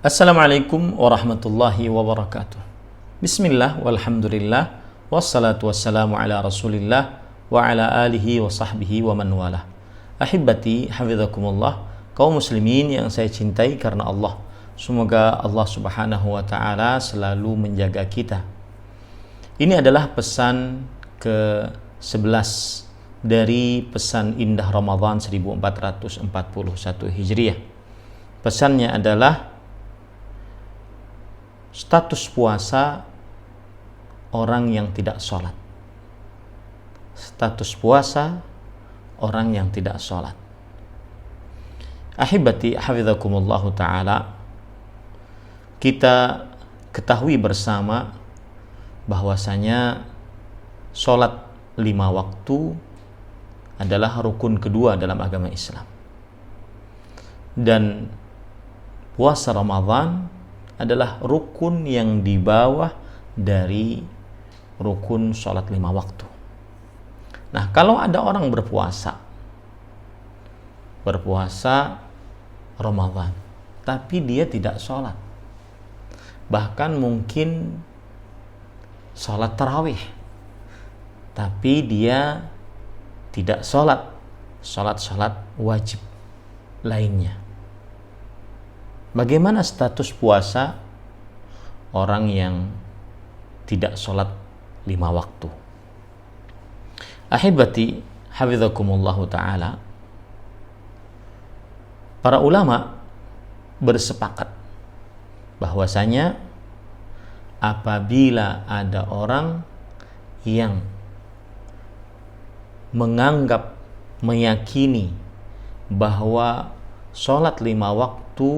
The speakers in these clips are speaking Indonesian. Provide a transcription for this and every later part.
Assalamualaikum warahmatullahi wabarakatuh. Bismillah walhamdulillah wassalatu wassalamu ala rasulillah wa ala alihi wa sahbihi wa man wala. Ahibati hafizakumullah, kaum muslimin yang saya cintai karena Allah. Semoga Allah subhanahu wa ta'ala selalu menjaga kita. Ini adalah pesan ke-11 dari pesan indah Ramadan 1441 Hijriah. Pesannya adalah status puasa orang yang tidak sholat. Status puasa orang yang tidak sholat. Ahibati hafizakumullahu ta'ala, kita ketahui bersama bahwasanya sholat 5 waktu adalah rukun kedua dalam agama Islam. Dan puasa Ramadan adalah rukun yang di bawah dari rukun sholat 5 waktu. Nah, kalau ada orang berpuasa Ramadan, tapi dia tidak sholat, bahkan mungkin sholat tarawih, tapi dia tidak sholat wajib lainnya. Bagaimana status puasa orang yang tidak sholat 5 waktu? Ahibati hafizakumullahu ta'ala, para ulama bersepakat bahwasanya apabila ada orang yang menganggap, meyakini bahwa sholat 5 waktu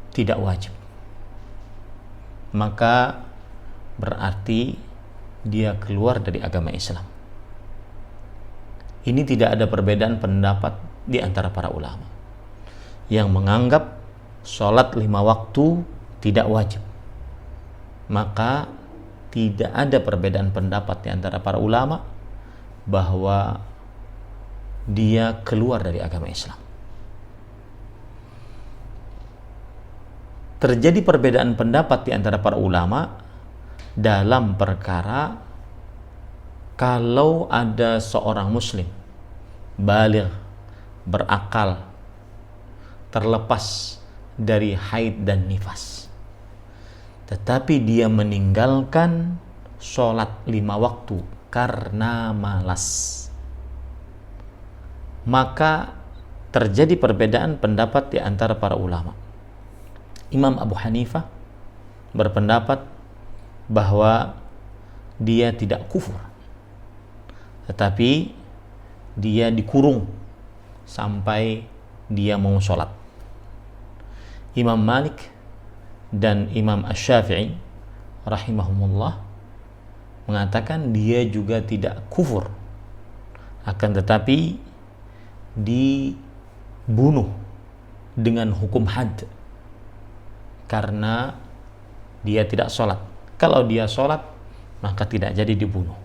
tidak wajib, maka berarti dia keluar dari agama Islam. Ini tidak ada perbedaan pendapat di antara para ulama yang menganggap sholat 5 waktu tidak wajib, maka tidak ada perbedaan pendapat di antara para ulama bahwa dia keluar dari agama Islam. Terjadi perbedaan pendapat di antara para ulama dalam perkara kalau ada seorang muslim baligh, berakal, terlepas dari haid dan nifas, tetapi dia meninggalkan sholat 5 waktu karena malas, maka terjadi perbedaan pendapat di antara para ulama. Imam Abu Hanifah berpendapat bahwa dia tidak kufur, tetapi dia dikurung sampai dia mau sholat. Imam Malik dan Imam Asy-Syafi'i rahimahumullah mengatakan dia juga tidak kufur, akan tetapi dibunuh dengan hukum had karena dia tidak sholat. Kalau dia sholat, maka tidak jadi dibunuh.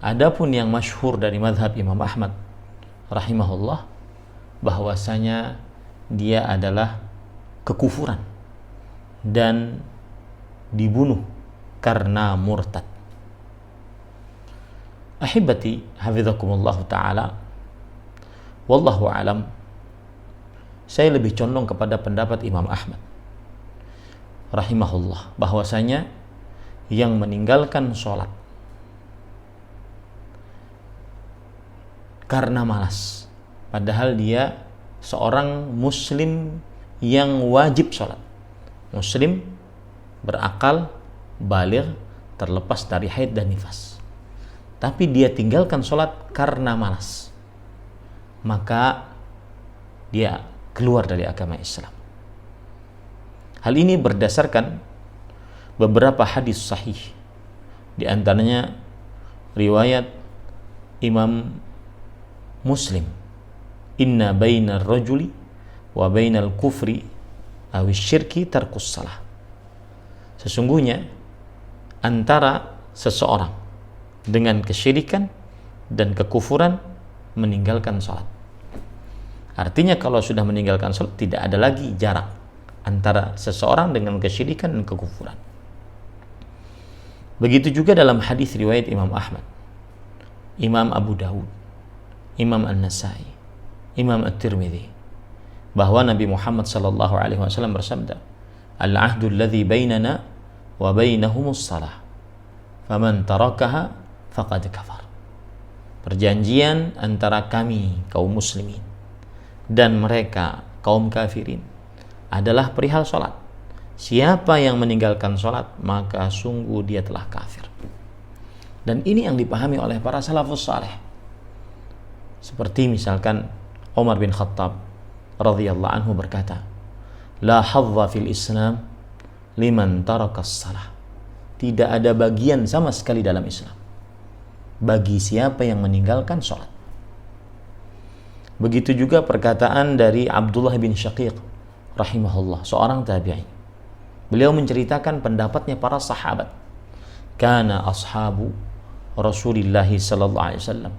Adapun yang masyhur dari mazhab Imam Ahmad rahimahullah, bahwasanya dia adalah kekufuran dan dibunuh karena murtad. Ahibati hafizakumullah ta'ala, wallahu alam, saya lebih condong kepada pendapat Imam Ahmad rahimahullah, bahwasanya yang meninggalkan sholat karena malas, padahal dia seorang muslim yang wajib sholat, muslim berakal, baligh, terlepas dari haid dan nifas, tapi dia tinggalkan sholat karena malas, maka dia keluar dari agama Islam. Hal ini berdasarkan beberapa hadis sahih, di antaranya riwayat Imam Muslim, inna bainar rajuli wa bainal kufri awis syirki tarkus salah. Sesungguhnya antara seseorang dengan kesyirikan dan kekufuran meninggalkan salat. Artinya kalau sudah meninggalkan sholat tidak ada lagi jarak antara seseorang dengan kesyirikan dan kekufuran. Begitu juga dalam hadis riwayat Imam Ahmad, Imam Abu Dawud, Imam An-Nasai, Imam At-Tirmidzi, bahwa Nabi Muhammad sallallahu alaihi wasallam bersabda, "Al-'ahdu alladhi bainana wa bainahumus shalah. Faman tarakaha faqad kafar." Perjanjian antara kami kaum muslimin dan mereka kaum kafirin adalah perihal salat. Siapa yang meninggalkan salat, maka sungguh dia telah kafir. Dan ini yang dipahami oleh para salafus saleh. Seperti misalkan Umar bin Khattab radhiyallahu anhu berkata, "La hadza fil Islam liman tarakas salah." Tidak ada bagian sama sekali dalam Islam bagi siapa yang meninggalkan salat. Begitu juga perkataan dari Abdullah bin Syaqiq rahimahullah, seorang tabi'i. Beliau menceritakan pendapatnya para sahabat. Kana ashabu Rasulillah sallallahu alaihi wasallam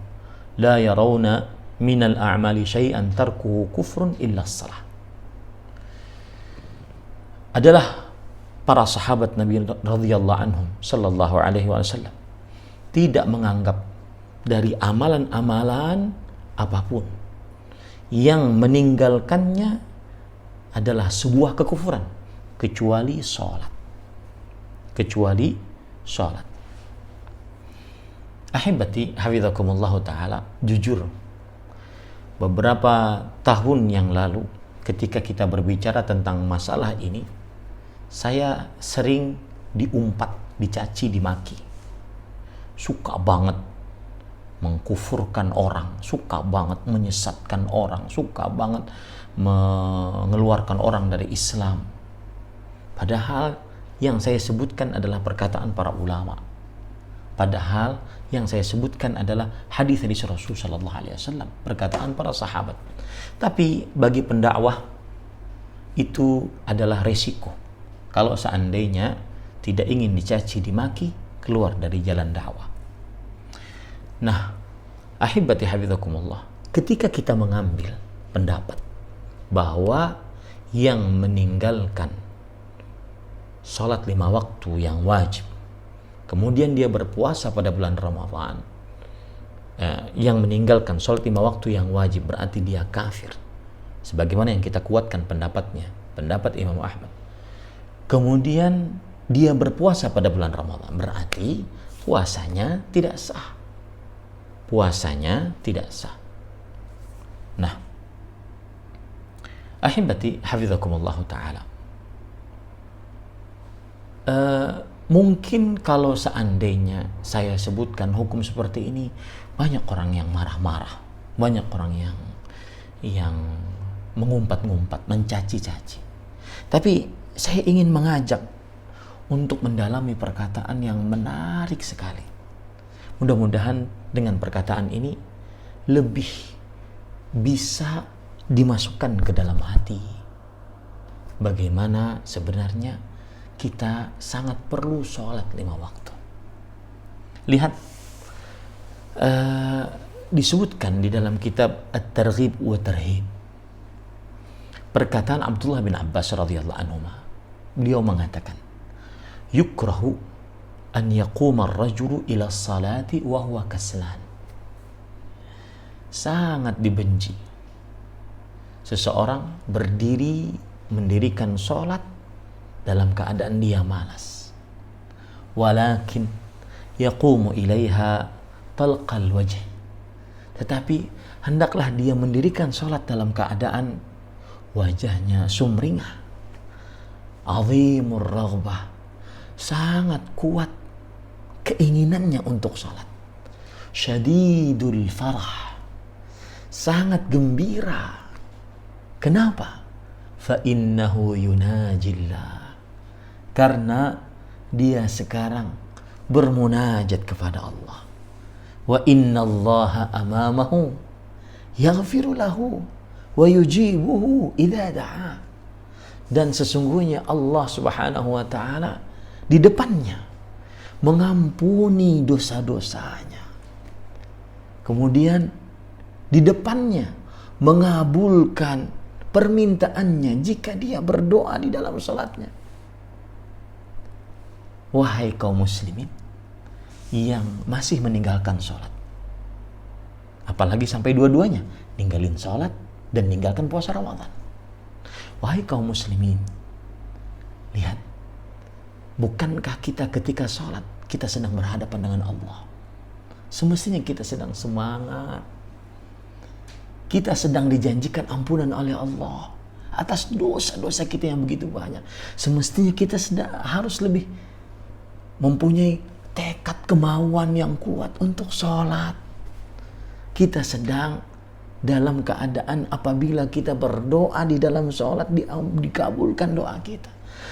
la yarawna minal a'mali syai'an tarkuhu kufrun illa as-salah. Adalah para sahabat Nabi radhiyallahu anhum sallallahu alaihi wasallam tidak menganggap dari amalan-amalan apapun yang meninggalkannya adalah sebuah kekufuran kecuali sholat. Ahibati hafizakumullah ta'ala, jujur beberapa tahun yang lalu ketika kita berbicara tentang masalah ini, saya sering diumpat, dicaci, dimaki. Suka banget mengkufurkan orang, suka banget menyesatkan orang, suka banget mengeluarkan orang dari Islam. Padahal yang saya sebutkan adalah perkataan para ulama. Padahal yang saya sebutkan adalah hadis dari Rasul sallallahu alaihi wasallam, perkataan para sahabat. Tapi bagi pendakwah itu adalah resiko. Kalau seandainya tidak ingin dicaci, dimaki, keluar dari jalan dakwah. Nah, ahibati hafizakumullah, ketika kita mengambil pendapat bahwa yang meninggalkan sholat 5 waktu yang wajib, kemudian dia berpuasa pada bulan Ramadan, yang meninggalkan sholat 5 waktu yang wajib berarti dia kafir, sebagaimana yang kita kuatkan pendapatnya, pendapat Imam Ahmad. Kemudian dia berpuasa pada bulan Ramadan, berarti puasanya tidak sah. Nah, ahibati hafizakumullah ta'ala, mungkin kalau seandainya saya sebutkan hukum seperti ini, banyak orang yang marah-marah, banyak orang yang mengumpat-ngumpat, mencaci-caci. Tapi saya ingin mengajak untuk mendalami perkataan yang menarik sekali. Mudah-mudahan dengan perkataan ini lebih bisa dimasukkan ke dalam hati bagaimana sebenarnya kita sangat perlu sholat 5 waktu. Lihat, disebutkan di dalam kitab At-Targhib wa Tarhib perkataan Abdullah bin Abbas radhiyallahu anhu. Beliau mengatakan, yukrahu an yaquma ar-rajulu ila salati wa huwa kaslan. Sangat dibenci seseorang berdiri mendirikan sholat dalam keadaan dia malas. Walakin yaqumu ilaiha talqal wajh. Tetapi hendaklah dia mendirikan sholat dalam keadaan wajahnya sumringah. Azimur raghbah. Sangat kuat keinginannya untuk sholat. Syadidul farah. Sangat gembira. Kenapa? Fa innahu yunajillah. Karena dia sekarang bermunajat kepada Allah. Wa innallaha amamahu yaghfiru lahu wa yujibuhu idza da'a. Dan sesungguhnya Allah Subhanahu wa taala di depannya mengampuni dosa-dosanya. Kemudian di depannya mengabulkan permintaannya jika dia berdoa di dalam salatnya. Wahai kaum muslimin yang masih meninggalkan sholat, apalagi sampai dua-duanya, ninggalin sholat dan ninggalkan puasa Ramadan. Wahai kaum muslimin, lihat, bukankah kita ketika sholat kita sedang berhadapan dengan Allah? Semestinya kita sedang semangat, kita sedang dijanjikan ampunan oleh Allah atas dosa-dosa kita yang begitu banyak. Semestinya kita harus lebih mempunyai tekad kemauan yang kuat untuk sholat. Kita sedang dalam keadaan apabila kita berdoa di dalam sholat dikabulkan doa kita.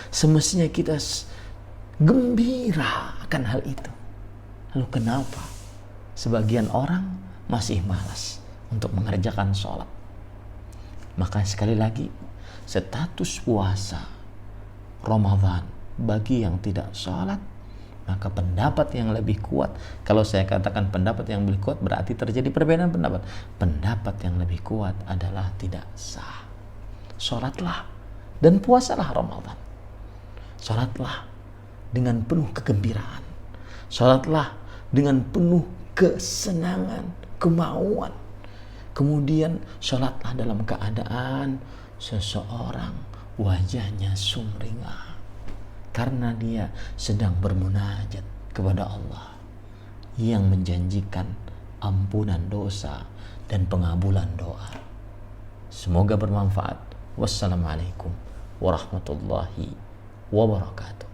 Semestinya kita gembira akan hal itu. Lalu kenapa sebagian orang masih malas untuk mengerjakan sholat? Maka sekali lagi, status puasa Ramadan bagi yang tidak sholat, maka pendapat yang lebih kuat, kalau saya katakan pendapat yang lebih kuat berarti terjadi perbedaan pendapat. Pendapat yang lebih kuat adalah tidak sah. Sholatlah dan puasalah Ramadan. Sholatlah dengan penuh kegembiraan. Sholatlah dengan penuh kesenangan, kemauan. Kemudian sholatlah dalam keadaan seseorang wajahnya sumringah, karena dia sedang bermunajat kepada Allah yang menjanjikan ampunan dosa dan pengabulan doa. Semoga bermanfaat. Wassalamualaikum warahmatullahi wabarakatuh.